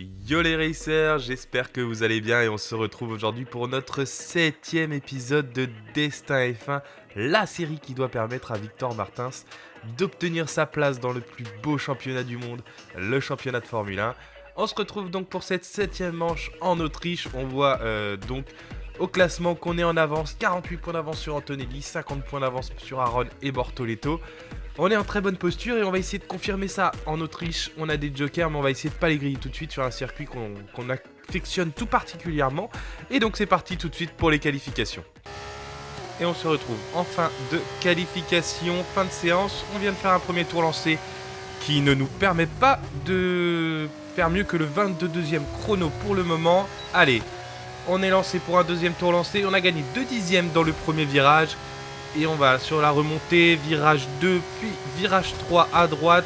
Yo les racers, j'espère que vous allez bien et on se retrouve aujourd'hui pour notre 7ème épisode de Destin F1, la série qui doit permettre à Victor Martins d'obtenir sa place dans le plus beau championnat du monde, le championnat de Formule 1. On se retrouve donc pour cette 7ème manche en Autriche. On voit donc au classement qu'on est en avance, 48 points d'avance sur Antonelli, 50 points d'avance sur Aaron et Bortoleto. On est en très bonne posture et on va essayer de confirmer ça en Autriche. On a des jokers mais on va essayer de pas les griller tout de suite sur un circuit qu'on affectionne tout particulièrement. Et donc c'est parti tout de suite pour les qualifications. Et on se retrouve en fin de qualification, fin de séance. On vient de faire un premier tour lancé qui ne nous permet pas de faire mieux que le 22e chrono pour le moment. Allez, on est lancé pour un deuxième tour lancé. On a gagné 2 dixièmes dans le premier virage. Et on va sur la remontée, virage 2, puis virage 3 à droite.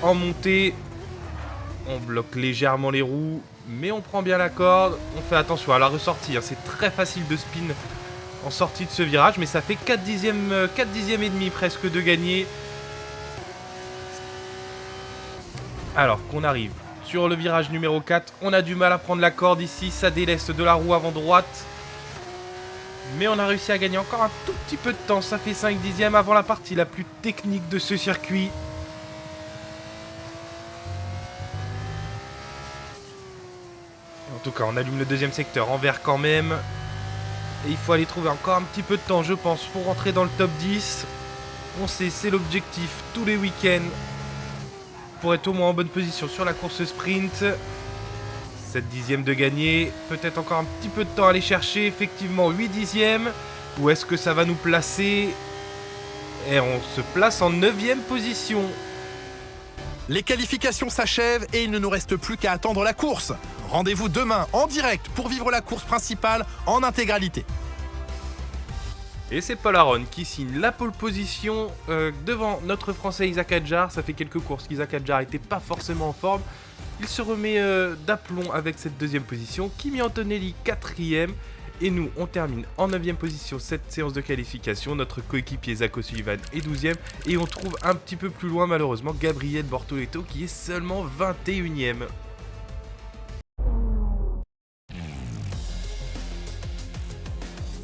En montée, on bloque légèrement les roues, mais on prend bien la corde. On fait attention à la ressortie, hein. C'est très facile de spin en sortie de ce virage, mais ça fait 4 dixièmes et demi presque de gagner. Alors qu'on arrive sur le virage numéro 4, on a du mal à prendre la corde ici, ça délaisse de la roue avant droite. Mais on a réussi à gagner encore un tout petit peu de temps. Ça fait 5 dixièmes avant la partie la plus technique de ce circuit. En tout cas, on allume le deuxième secteur en vert quand même. Et il faut aller trouver encore un petit peu de temps, je pense, pour rentrer dans le top 10. On sait, c'est l'objectif tous les week-ends. Pour être au moins en bonne position sur la course sprint. 7 dixièmes de gagner, peut-être encore un petit peu de temps à aller chercher, effectivement 8 dixièmes. Où est-ce que ça va nous placer? Et on se place en 9ème position. Les qualifications s'achèvent et il ne nous reste plus qu'à attendre la course. Rendez-vous demain en direct pour vivre la course principale en intégralité. Et c'est Paul Aron qui signe la pole position devant notre Français Isaac Hadjar. Ça fait quelques courses qu'Isaac Hadjar n'était pas forcément en forme. Il se remet d'aplomb avec cette deuxième position. Kimi Antonelli 4ème. Et nous, on termine en 9ème position cette séance de qualification. Notre coéquipier Zach O'Sullivan est 12ème. Et on trouve un petit peu plus loin, malheureusement, Gabriel Bortoleto qui est seulement 21ème.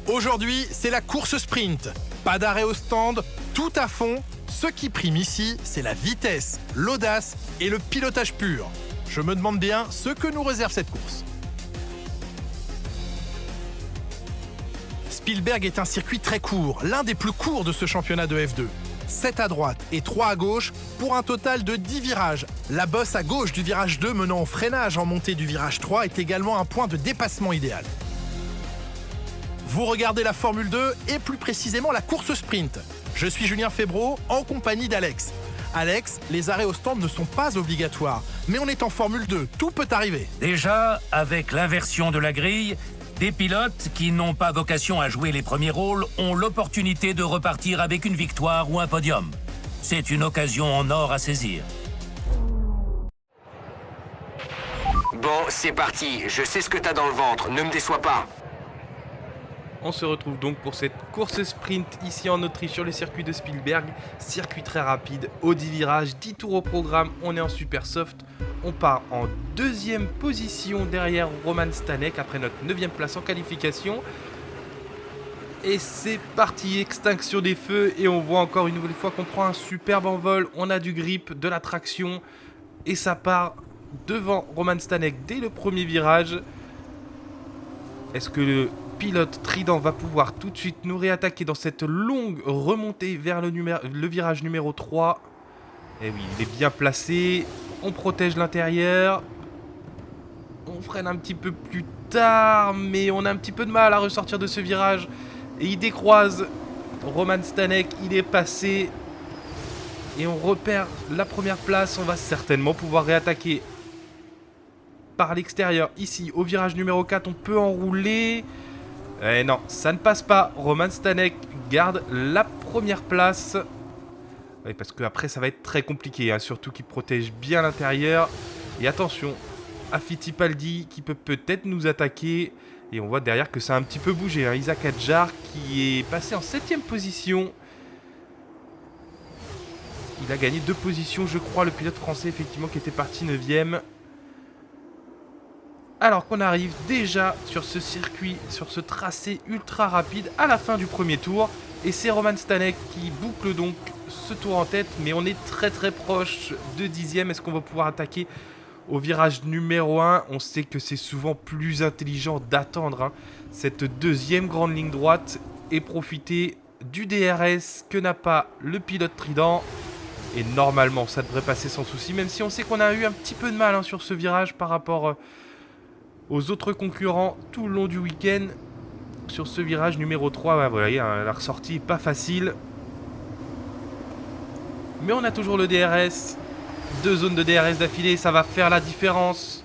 Aujourd'hui, c'est la course sprint. Pas d'arrêt au stand, tout à fond. Ce qui prime ici, c'est la vitesse, l'audace et le pilotage pur. Je me demande bien ce que nous réserve cette course. Spielberg est un circuit très court, l'un des plus courts de ce championnat de F2. 7 à droite et 3 à gauche pour un total de 10 virages. La bosse à gauche du virage 2 menant au freinage en montée du virage 3 est également un point de dépassement idéal. Vous regardez la Formule 2 et plus précisément la course sprint. Je suis Julien Febvreau en compagnie d'Alex. Alex, les arrêts au stand ne sont pas obligatoires, mais on est en Formule 2, tout peut arriver. Déjà, avec l'inversion de la grille, des pilotes qui n'ont pas vocation à jouer les premiers rôles ont l'opportunité de repartir avec une victoire ou un podium. C'est une occasion en or à saisir. Bon, c'est parti. Je sais ce que t'as dans le ventre. Ne me déçois pas. On se retrouve donc pour cette course sprint ici en Autriche sur le circuit de Spielberg. Circuit très rapide, au 10 virages, 10 tours au programme, on est en super soft. On part en 2ème position derrière Roman Stanek après notre 9ème place en qualification. Et c'est parti, extinction des feux et on voit encore une nouvelle fois qu'on prend un superbe envol. On a du grip, de la traction et ça part devant Roman Stanek dès le premier virage. Est-ce que le pilote Trident va pouvoir tout de suite nous réattaquer dans cette longue remontée vers le virage numéro 3? Et oui, il est bien placé. On protège l'intérieur. On freine un petit peu plus tard, mais on a un petit peu de mal à ressortir de ce virage. Et il décroise Roman Stanek, il est passé. Et on repère la première place. On va certainement pouvoir réattaquer par l'extérieur. Ici, au virage numéro 4, on peut enrouler. Eh non, ça ne passe pas. Roman Stanek garde la première place. Oui, parce qu'après, ça va être très compliqué, hein, surtout qu'il protège bien l'intérieur. Et attention à Fittipaldi qui peut peut-être nous attaquer. Et on voit derrière que ça a un petit peu bougé, hein. Isaac Hadjar qui est passé en 7ème position. Il a gagné 2 positions, je crois, le pilote français, effectivement, qui était parti 9ème. Alors qu'on arrive déjà sur ce circuit, sur ce tracé ultra rapide à la fin du premier tour. Et c'est Roman Stanek qui boucle donc ce tour en tête, mais on est très très proche de 10e. Est-ce qu'on va pouvoir attaquer au virage numéro 1? On sait que c'est souvent plus intelligent d'attendre cette deuxième grande ligne droite et profiter du DRS que n'a pas le pilote Trident. Et normalement ça devrait passer sans souci, même si on sait qu'on a eu un petit peu de mal sur ce virage par rapport aux autres concurrents tout le long du week-end. Sur ce virage numéro 3, vous voyez, la ressortie n'est pas facile. Mais on a toujours le DRS. 2 zones de DRS d'affilée, ça va faire la différence.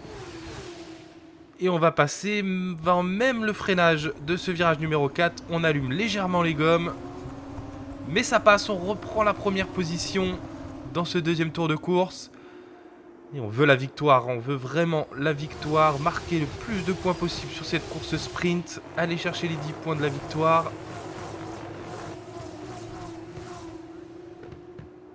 Et on va passer avant même le freinage de ce virage numéro 4. On allume légèrement les gommes. Mais ça passe, on reprend la première position dans ce deuxième tour de course. Et on veut la victoire, on veut vraiment la victoire, marquer le plus de points possible sur cette course sprint, aller chercher les 10 points de la victoire.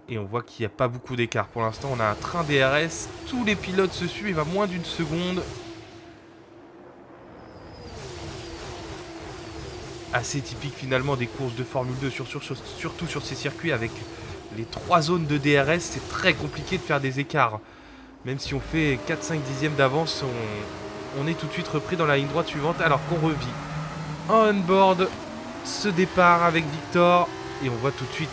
Et on voit qu'il n'y a pas beaucoup d'écart pour l'instant, on a un train DRS, tous les pilotes se suivent à moins d'une seconde. Assez typique finalement des courses de Formule 2, surtout sur ces circuits avec les 3 zones de DRS, c'est très compliqué de faire des écarts. Même si on fait 4-5 dixièmes d'avance, on est tout de suite repris dans la ligne droite suivante alors qu'on revit en on-board ce départ avec Victor. Et on voit tout de suite,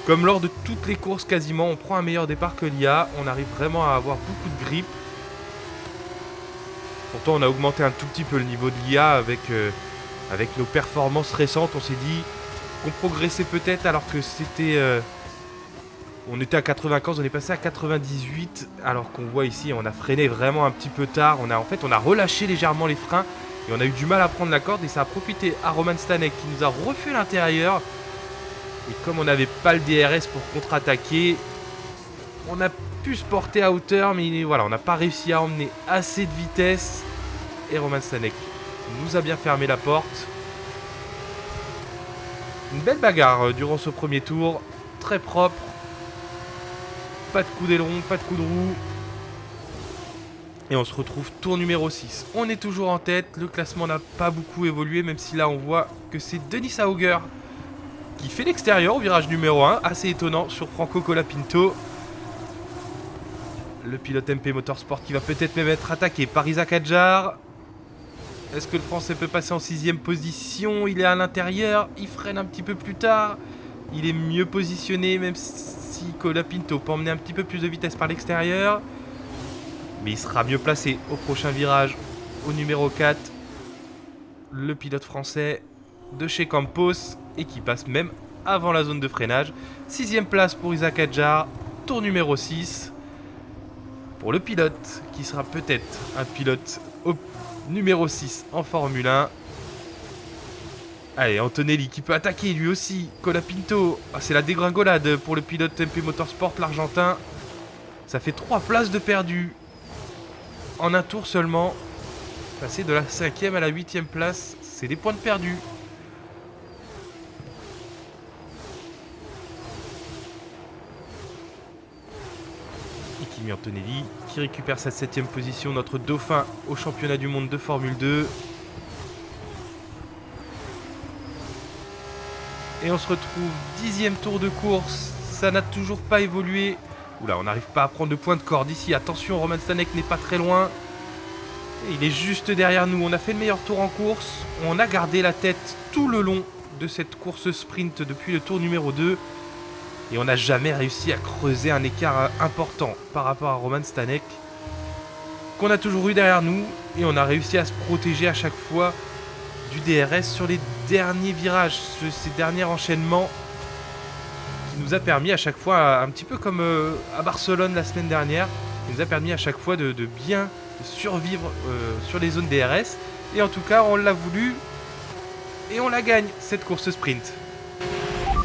comme lors de toutes les courses quasiment, on prend un meilleur départ que l'IA. On arrive vraiment à avoir beaucoup de grip. Pourtant on a augmenté un tout petit peu le niveau de l'IA avec nos performances récentes. On s'est dit qu'on progressait peut-être alors que c'était... on était à 95, on est passé à 98, alors qu'on voit ici, on a freiné vraiment un petit peu tard. On a relâché légèrement les freins et on a eu du mal à prendre la corde et ça a profité à Roman Stanek qui nous a refait l'intérieur. Et comme on n'avait pas le DRS pour contre-attaquer, on a pu se porter à hauteur, mais voilà, on n'a pas réussi à emmener assez de vitesse. Et Roman Stanek nous a bien fermé la porte. Une belle bagarre durant ce premier tour, très propre. Pas de coup d'aileron, pas de coup de roue. Et on se retrouve tour numéro 6. On est toujours en tête, le classement n'a pas beaucoup évolué, même si là on voit que c'est Denis Auger qui fait l'extérieur au virage numéro 1. Assez étonnant sur Franco Colapinto. Le pilote MP Motorsport qui va peut-être même être attaqué par Isaac Adjar. Est-ce que le Français peut passer en 6ème position? Il est à l'intérieur, il freine un petit peu plus tard. Il est mieux positionné, même si Colapinto peut emmener un petit peu plus de vitesse par l'extérieur. Mais il sera mieux placé au prochain virage, au numéro 4. Le pilote français de chez Campos et qui passe même avant la zone de freinage. 6ème place pour Isaac Adjar, tour numéro 6. Pour le pilote, qui sera peut-être un pilote au numéro 6 en Formule 1. Allez, Antonelli qui peut attaquer lui aussi. Colapinto, c'est la dégringolade pour le pilote MP Motorsport, l'Argentin. Ça fait 3 places de perdu en un tour seulement. Passer de la 5ème à la 8ème place, c'est des points de perdu. Et Kimi Antonelli qui récupère sa 7ème position, notre dauphin au championnat du monde de Formule 2. Et on se retrouve 10ème tour de course. Ça n'a toujours pas évolué. Oula, on n'arrive pas à prendre de point de corde ici. Attention, Roman Stanek n'est pas très loin. Et il est juste derrière nous. On a fait le meilleur tour en course. On a gardé la tête tout le long de cette course sprint depuis le tour numéro 2. Et on n'a jamais réussi à creuser un écart important par rapport à Roman Stanek, qu'on a toujours eu derrière nous. Et on a réussi à se protéger à chaque fois du DRS sur les derniers virages, ces derniers enchaînements qui nous a permis à chaque fois, un petit peu comme à Barcelone la semaine dernière, qui nous a permis à chaque fois de bien survivre sur les zones DRS. Et en tout cas, on l'a voulu et on la gagne, cette course sprint.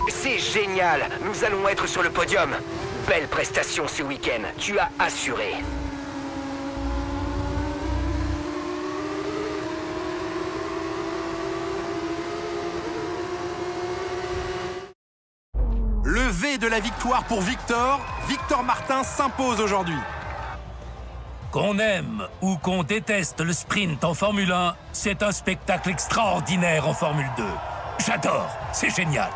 C'est génial! Nous allons être sur le podium. Belle prestation ce week-end, tu as assuré. Le V de la victoire pour Victor. Victor Martin s'impose aujourd'hui. Qu'on aime ou qu'on déteste le sprint en Formule 1, c'est un spectacle extraordinaire en Formule 2. J'adore, c'est génial.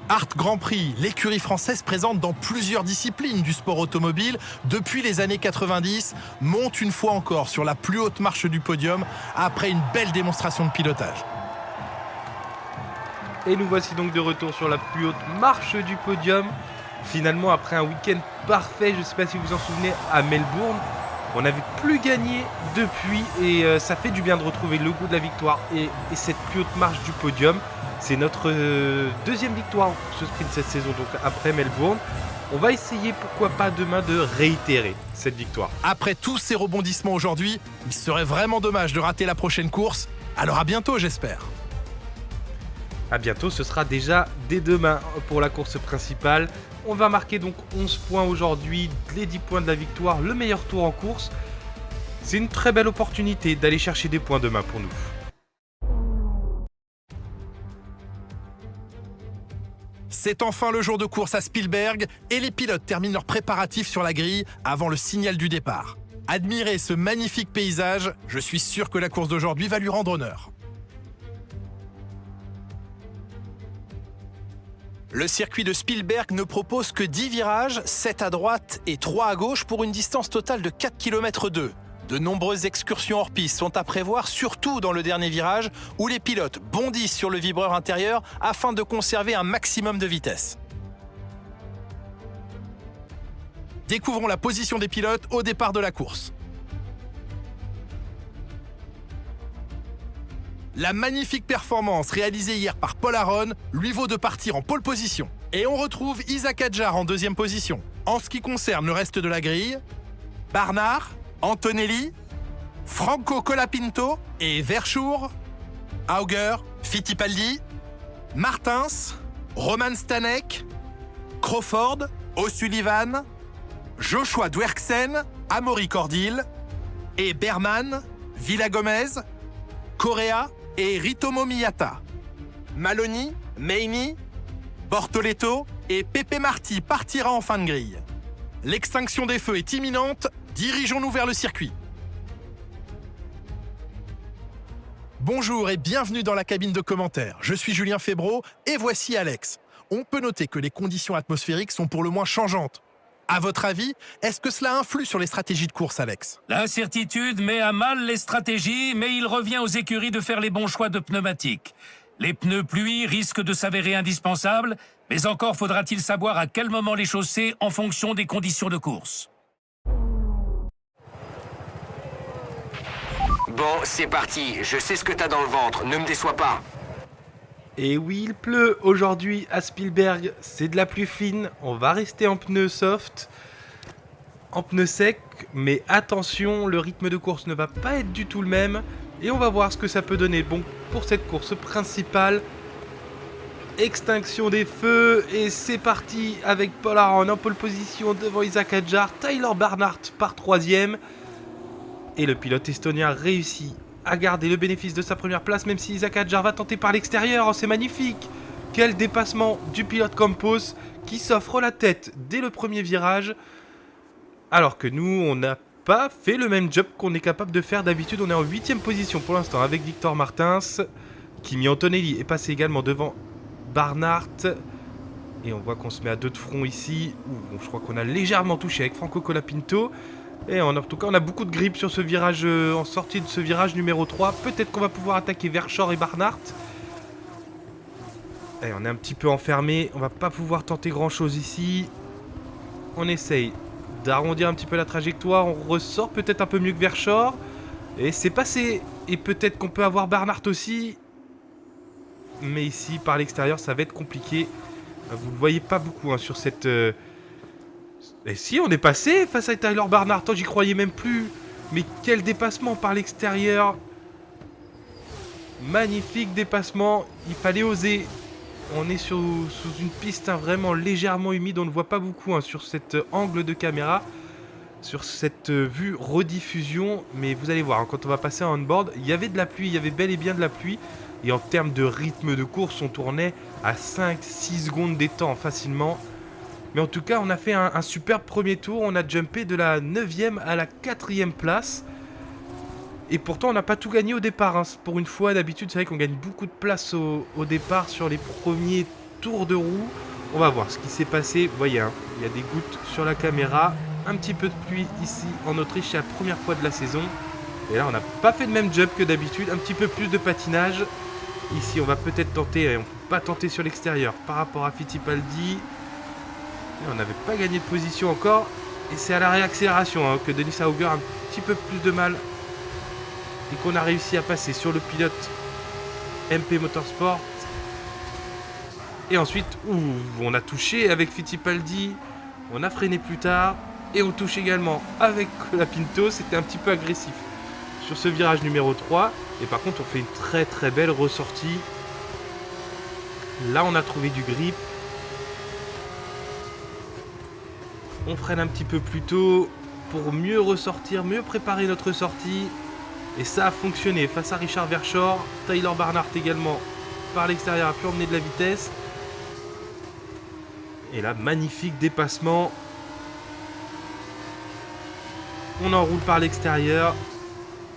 Art Grand Prix, l'écurie française présente dans plusieurs disciplines du sport automobile depuis les années 90, monte une fois encore sur la plus haute marche du podium après une belle démonstration de pilotage. Et nous voici donc de retour sur la plus haute marche du podium. Finalement, après un week-end parfait, je ne sais pas si vous vous en souvenez, à Melbourne, on n'avait plus gagné depuis et ça fait du bien de retrouver le goût de la victoire et cette plus haute marche du podium. C'est notre deuxième victoire pour ce sprint cette saison, donc après Melbourne. On va essayer, pourquoi pas demain, de réitérer cette victoire. Après tous ces rebondissements aujourd'hui, il serait vraiment dommage de rater la prochaine course. Alors à bientôt, j'espère. A bientôt, ce sera déjà dès demain pour la course principale. On va marquer donc 11 points aujourd'hui, les 10 points de la victoire, le meilleur tour en course. C'est une très belle opportunité d'aller chercher des points demain pour nous. C'est enfin le jour de course à Spielberg et les pilotes terminent leurs préparatifs sur la grille avant le signal du départ. Admirez ce magnifique paysage, je suis sûr que la course d'aujourd'hui va lui rendre honneur. Le circuit de Spielberg ne propose que 10 virages, 7 à droite et 3 à gauche pour une distance totale de 4 km 2. De nombreuses excursions hors piste sont à prévoir, surtout dans le dernier virage, où les pilotes bondissent sur le vibreur intérieur afin de conserver un maximum de vitesse. Découvrons la position des pilotes au départ de la course. La magnifique performance réalisée hier par Paul Aron lui vaut de partir en pole position. Et on retrouve Isaac Hadjar en deuxième position. En ce qui concerne le reste de la grille, Barnard, Antonelli, Franco Colapinto et Verschoor, Auger, Fittipaldi, Martins, Roman Stanek, Crawford, O'Sullivan, Joshua Dwerksen, Amaury Cordil et Berman, Villagomez, Correa et Ritomo Miyata. Maloney, Meini, Bortoleto et Pepe Marti partira en fin de grille. L'extinction des feux est imminente, dirigeons-nous vers le circuit. Bonjour et bienvenue dans la cabine de commentaires. Je suis Julien Febvreau et voici Alex. On peut noter que les conditions atmosphériques sont pour le moins changeantes. À votre avis, est-ce que cela influe sur les stratégies de course, Alex ? L'incertitude met à mal les stratégies, mais il revient aux écuries de faire les bons choix de pneumatiques. Les pneus pluie risquent de s'avérer indispensables, mais encore faudra-t-il savoir à quel moment les chausser en fonction des conditions de course. Bon, c'est parti. Je sais ce que t'as dans le ventre. Ne me déçois pas. Et oui, il pleut aujourd'hui à Spielberg, c'est de la pluie fine, on va rester en pneus soft, en pneus secs, mais attention, le rythme de course ne va pas être du tout le même, et on va voir ce que ça peut donner. Bon, pour cette course principale, extinction des feux, et c'est parti avec Paul Aron en pole position devant Isaac Hadjar, Tyler Barnard par 3ème, et le pilote estonien réussit à garder le bénéfice de sa première place, même si Isaac Hadjar va tenter par l'extérieur. Oh, c'est magnifique! Quel dépassement du pilote Campos qui s'offre la tête dès le premier virage, alors que nous, on n'a pas fait le même job qu'on est capable de faire d'habitude. On est en 8ème position pour l'instant avec Victor Martins. Kimi Antonelli est passé également devant Barnard. Et on voit qu'on se met à deux de front ici. Bon, je crois qu'on a légèrement touché avec Franco Colapinto. Et en tout cas, on a beaucoup de grip sur ce virage, en sortie de ce virage numéro 3. Peut-être qu'on va pouvoir attaquer Verschoor et Barnard. Et on est un petit peu enfermé. On va pas pouvoir tenter grand-chose ici. On essaye d'arrondir un petit peu la trajectoire. On ressort peut-être un peu mieux que Verschoor. Et c'est passé. Et peut-être qu'on peut avoir Barnard aussi. Mais ici, par l'extérieur, ça va être compliqué. Vous ne le voyez pas beaucoup sur cette... Et si, on est passé face à Tyler Barnard. J'y croyais même plus. Mais quel dépassement par l'extérieur. Magnifique dépassement. Il fallait oser. On est sous une piste vraiment légèrement humide. On ne voit pas beaucoup sur cet angle de caméra. sur cette vue rediffusion, mais vous allez voir, hein, quand on va passer en on-board, il y avait de la pluie, il y avait bel et bien de la pluie, et en termes de rythme de course, on tournait à 5-6 secondes des temps facilement. Mais en tout cas, on a fait un superbe premier tour, on a jumpé de la 9e à la 4e place. Et pourtant, on n'a pas tout gagné au départ, hein. Pour une fois, d'habitude, c'est vrai qu'on gagne beaucoup de place au départ sur les premiers tours de roue. On va voir ce qui s'est passé. Vous voyez, hein, il y a des gouttes sur la caméra. Un petit peu de pluie ici en Autriche, c'est la première fois de la saison. Et là, on n'a pas fait le même jump que d'habitude. Un petit peu plus de patinage. Ici, on va peut-être tenter, et on ne peut pas tenter sur l'extérieur par rapport à Fittipaldi. Et on n'avait pas gagné de position encore. Et c'est à la réaccélération hein, que Dennis Hauger a un petit peu plus de mal. Et qu'on a réussi à passer sur le pilote MP Motorsport. Et ensuite, on a touché avec Fittipaldi. On a freiné plus tard. Et on touche également avec la Pinto. C'était un petit peu agressif sur ce virage numéro 3. Et par contre, on fait une très très belle ressortie. Là, on a trouvé du grip. On freine un petit peu plus tôt pour mieux ressortir, mieux préparer notre sortie. Et ça a fonctionné face à Richard Verschoor. Tyler Barnard également par l'extérieur a pu emmener de la vitesse. Et là, magnifique dépassement. On enroule par l'extérieur.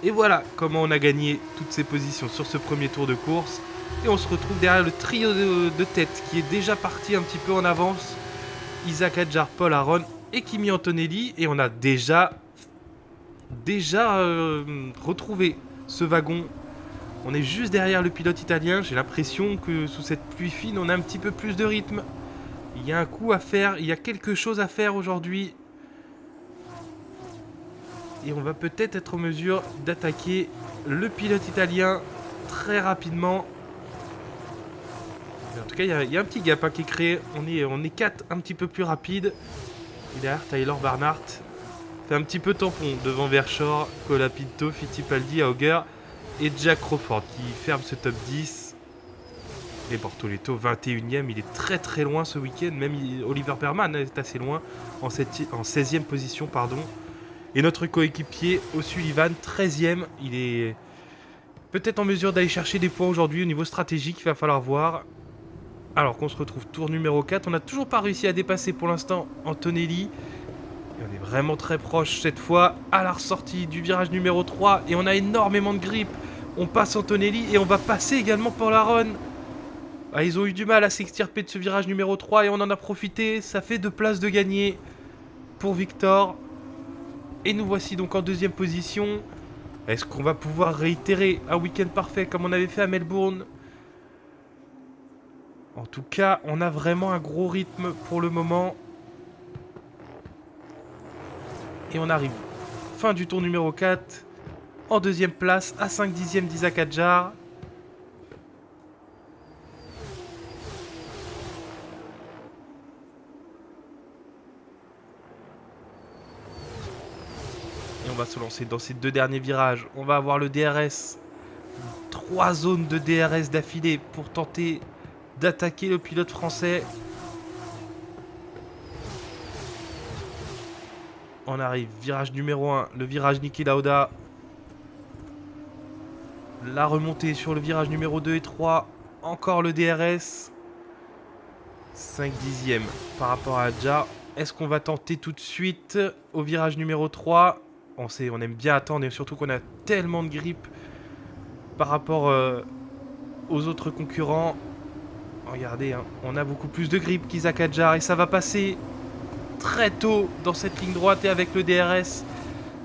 Et voilà comment on a gagné toutes ces positions sur ce premier tour de course. Et on se retrouve derrière le trio de tête qui est déjà parti un petit peu en avance. Isaac Hadjar, Paul Aron et Kimi Antonelli. Et on a déjà retrouvé ce wagon. On est juste derrière le pilote italien. J'ai l'impression que sous cette pluie fine, on a un petit peu plus de rythme. Il y a un coup à faire, il y a quelque chose à faire aujourd'hui. Et on va peut-être être en mesure d'attaquer le pilote italien très rapidement. Et en tout cas, il y a un petit gap hein, qui est créé. On est 4 un petit peu plus rapide. Et derrière, Tyler Barnard fait un petit peu tampon devant Verschoor, Colapinto, Fittipaldi, Hauger et Jack Crawford qui ferme ce top 10. Et Bortoleto 21ème, il est très très loin ce week-end. Même Oliver Perman est assez loin en 16e position. Pardon. Et notre coéquipier O'Sullivan 13ème, il est peut-être en mesure d'aller chercher des points aujourd'hui au niveau stratégique, il va falloir voir. Alors qu'on se retrouve tour numéro 4, on n'a toujours pas réussi à dépasser pour l'instant Antonelli. Et on est vraiment très proche cette fois à la ressortie du virage numéro 3 et on a énormément de grip. On passe Antonelli et on va passer également Paul Aron. Ah, ils ont eu du mal à s'extirper de ce virage numéro 3 et on en a profité, ça fait 2 places de gagné pour Victor. Et nous voici donc en deuxième position. Est-ce qu'on va pouvoir réitérer un week-end parfait comme on avait fait à Melbourne? En tout cas, on a vraiment un gros rythme pour le moment. Et on arrive. Fin du tour numéro 4. En deuxième place, à 5/10 d'Isaac Hadjar. Et on va se lancer dans ces 2 derniers virages. On va avoir le DRS. 3 zones de DRS d'affilée pour tenter d'attaquer le pilote français. On arrive, virage numéro 1, le virage Niki Lauda. La remontée sur le virage numéro 2 et 3. Encore le DRS. 5/10 par rapport à Hadjar. Est-ce qu'on va tenter tout de suite au virage numéro 3? On aime bien attendre et surtout qu'on a tellement de grip par rapport aux autres concurrents. Regardez, hein, on a beaucoup plus de grip qu'Isaac Hadjar et ça va passer très tôt dans cette ligne droite et avec le DRS,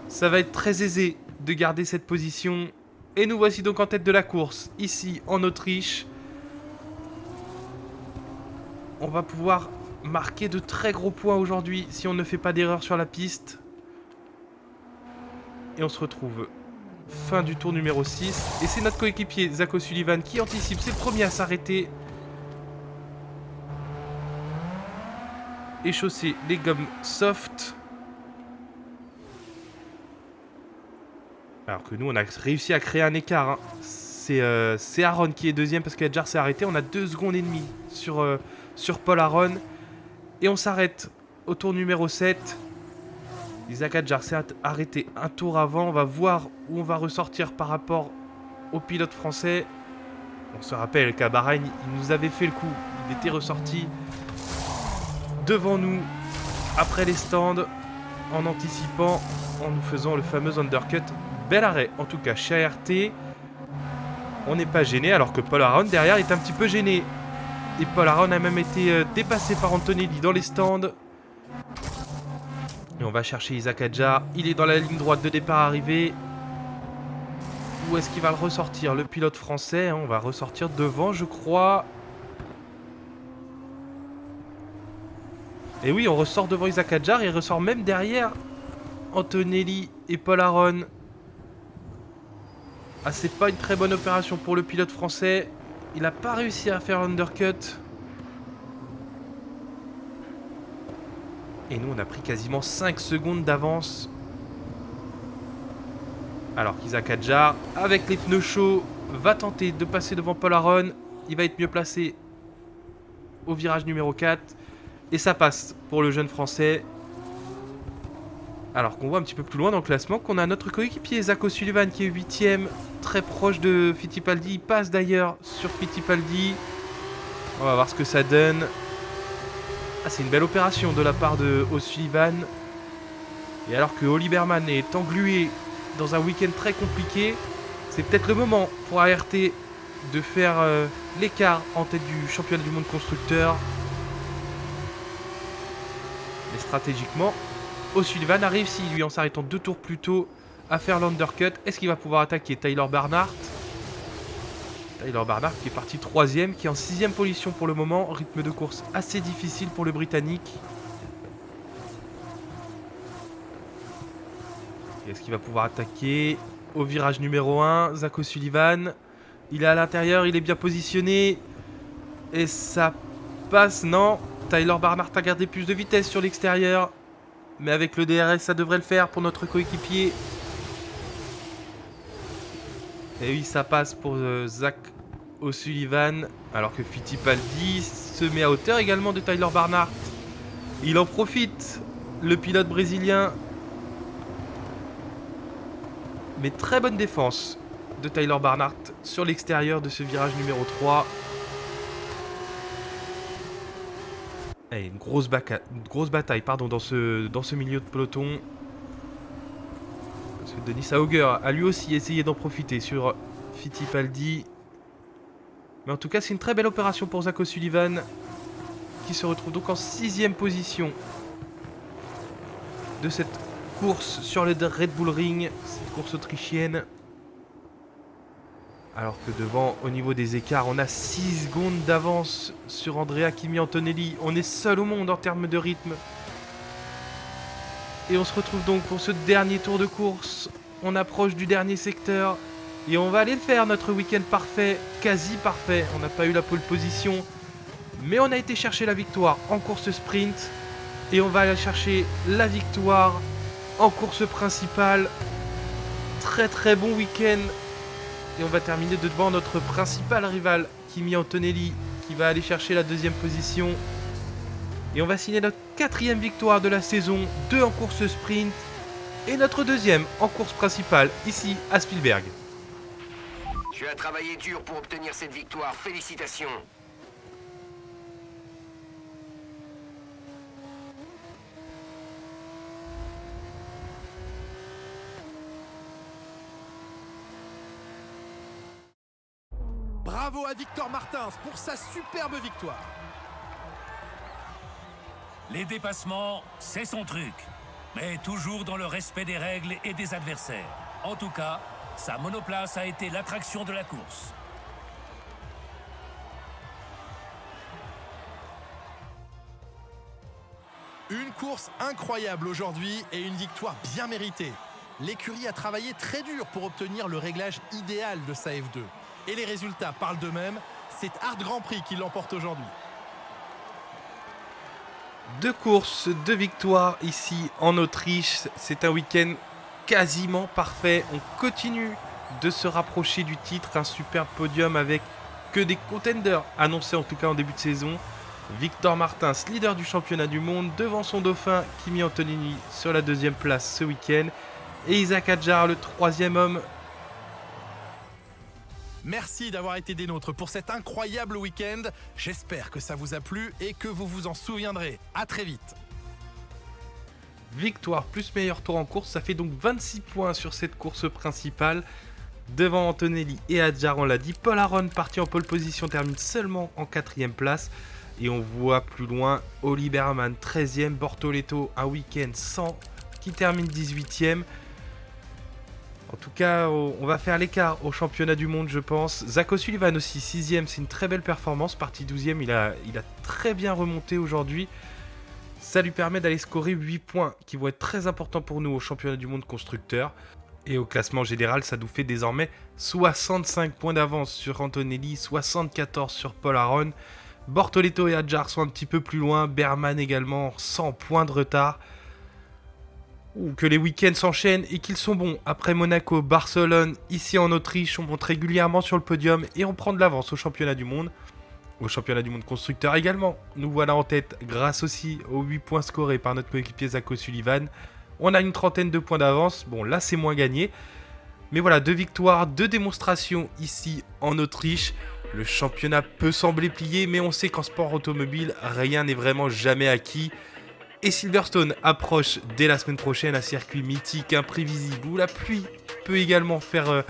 ça va être très aisé de garder cette position. Et nous voici donc en tête de la course, ici en Autriche. On va pouvoir marquer de très gros points aujourd'hui si on ne fait pas d'erreur sur la piste. Et on se retrouve fin du tour numéro 6. Et c'est notre coéquipier Zach O'Sullivan qui anticipe, c'est le premier à s'arrêter. Échausser les gommes soft. Alors que nous, on a réussi à créer un écart. Hein. C'est Aron qui est deuxième parce que Hadjar s'est arrêté. On a 2 secondes et demie sur Paul Aron. Et on s'arrête au tour numéro 7. Isaac Hadjar s'est arrêté un tour avant. On va voir où on va ressortir par rapport au pilote français. On se rappelle qu'à Bahreïn, il nous avait fait le coup. Il était ressorti devant nous après les stands en anticipant, en nous faisant le fameux undercut. Bel arrêt en tout cas chez ART. On n'est pas gêné alors que Paul Aron derrière est un petit peu gêné. Et Paul Aron a même été dépassé par Antonelli dans les stands. Et on va chercher Isaac Hadjar. Il est dans la ligne droite de départ arrivé. Où est-ce qu'il va le ressortir? Le pilote français, on va ressortir devant, je crois. Et oui, on ressort devant Isaac Hadjar. Et il ressort même derrière Antonelli et Paul Aron. Ah, c'est pas une très bonne opération pour le pilote français. Il n'a pas réussi à faire l'undercut. Et nous, on a pris quasiment 5 secondes d'avance. Alors qu'Isaac Hadjar, avec les pneus chauds, va tenter de passer devant Paul Aron. Il va être mieux placé au virage numéro 4. Et ça passe pour le jeune français. Alors qu'on voit un petit peu plus loin dans le classement qu'on a notre coéquipier Zach O'Sullivan qui est 8ème, très proche de Fittipaldi. Il passe d'ailleurs sur Fittipaldi. On va voir ce que ça donne. Ah, c'est une belle opération de la part de O'Sullivan. Et alors que Oliverman est englué dans un week-end très compliqué, c'est peut-être le moment pour ART de faire l'écart en tête du championnat du monde constructeur. Mais stratégiquement, O'Sullivan a réussi, lui, en s'arrêtant 2 tours plus tôt, à faire l'undercut. Est-ce qu'il va pouvoir attaquer Tyler Barnhart? Tyler Barnhart qui est parti 3ème, qui est en 6ème position pour le moment. Rythme de course assez difficile pour le Britannique. Est-ce qu'il va pouvoir attaquer au virage numéro 1? Zach O'Sullivan, il est à l'intérieur, il est bien positionné. Et ça passe, non. Tyler Barnhart a gardé plus de vitesse sur l'extérieur. Mais avec le DRS, ça devrait le faire pour notre coéquipier. Et oui, ça passe pour Zach O'Sullivan. Alors que Fittipaldi se met à hauteur également de Tyler Barnhart. Il en profite, le pilote brésilien. Mais très bonne défense de Tyler Barnhart sur l'extérieur de ce virage numéro 3. Et une grosse bataille dans ce milieu de peloton. Parce que Denis Auger a lui aussi essayé d'en profiter sur Fittipaldi. Mais en tout cas, c'est une très belle opération pour Zach O'Sullivan, qui se retrouve donc en 6ème position de cette course sur le Red Bull Ring, cette course autrichienne. Alors que devant, au niveau des écarts, on a 6 secondes d'avance sur Andrea Kimi Antonelli. On est seul au monde en termes de rythme. Et on se retrouve donc pour ce dernier tour de course. On approche du dernier secteur. Et on va aller le faire, notre week-end parfait, quasi parfait. On n'a pas eu la pole position. Mais on a été chercher la victoire en course sprint. Et on va aller chercher la victoire en course principale. Très très bon week-end. Et on va terminer devant notre principal rival, Kimi Antonelli, qui va aller chercher la 2ème position. Et on va signer notre 4ème victoire de la saison, 2 en course sprint, et notre 2ème en course principale, ici à Spielberg. Tu as travaillé dur pour obtenir cette victoire, félicitations. Bravo à Victor Martins pour sa superbe victoire. Les dépassements, c'est son truc. Mais toujours dans le respect des règles et des adversaires. En tout cas, sa monoplace a été l'attraction de la course. Une course incroyable aujourd'hui et une victoire bien méritée. L'écurie a travaillé très dur pour obtenir le réglage idéal de sa F2. Et les résultats parlent d'eux-mêmes, c'est Art Grand Prix qui l'emporte aujourd'hui. 2 courses, 2 victoires ici en Autriche. C'est un week-end quasiment parfait. On continue de se rapprocher du titre. Un super podium avec que des contenders annoncés en tout cas en début de saison. Victor Martins, leader du championnat du monde, devant son dauphin Kimi Antonini sur la 2e place ce week-end. Et Isaac Hadjar, le 3e homme. Merci d'avoir été des nôtres pour cet incroyable week-end. J'espère que ça vous a plu et que vous vous en souviendrez. À très vite. Victoire plus meilleur tour en course, ça fait donc 26 points sur cette course principale. Devant Antonelli et Hadjar, on l'a dit. Paul Aron, parti en pole position, termine seulement en 4e place. Et on voit plus loin Oli Berman, 13e. Bortoleto, un week-end sans, qui termine 18e. En tout cas, on va faire l'écart au championnat du monde, je pense. Zach O'Sullivan aussi, 6e, c'est une très belle performance. Parti 12e, il a très bien remonté aujourd'hui. Ça lui permet d'aller scorer 8 points, qui vont être très importants pour nous au championnat du monde constructeur. Et au classement général, ça nous fait désormais 65 points d'avance sur Antonelli, 74 sur Paul Aron. Bortoleto et Hadjar sont un petit peu plus loin, Berman également, 100 points de retard. Que les week-ends s'enchaînent et qu'ils sont bons. Après Monaco, Barcelone, ici en Autriche, on monte régulièrement sur le podium et on prend de l'avance au championnat du monde. Au championnat du monde constructeur également. Nous voilà en tête grâce aussi aux 8 points scorés par notre coéquipier Zach O'Sullivan. On a une trentaine de points d'avance. Bon, là c'est moins gagné. Mais voilà, 2 victoires, 2 démonstrations ici en Autriche. Le championnat peut sembler plié, mais on sait qu'en sport automobile, rien n'est vraiment jamais acquis. Et Silverstone approche dès la semaine prochaine, un circuit mythique, imprévisible, où la pluie peut également faire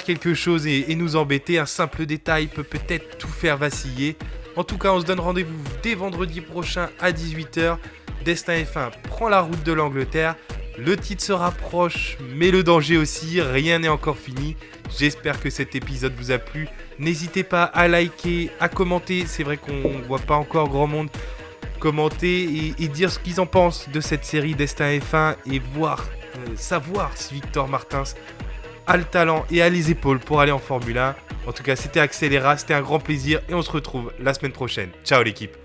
quelque chose et nous embêter. Un simple détail peut peut-être tout faire vaciller. En tout cas, on se donne rendez-vous dès vendredi prochain à 18h. Destin F1 prend la route de l'Angleterre. Le titre se rapproche, mais le danger aussi. Rien n'est encore fini. J'espère que cet épisode vous a plu. N'hésitez pas à liker, à commenter. C'est vrai qu'on ne voit pas encore grand monde commenter et dire ce qu'ils en pensent de cette série Destin F1 et savoir si Victor Martins a le talent et a les épaules pour aller en Formule 1. En tout cas, c'était Accélera, c'était un grand plaisir et on se retrouve la semaine prochaine. Ciao l'équipe.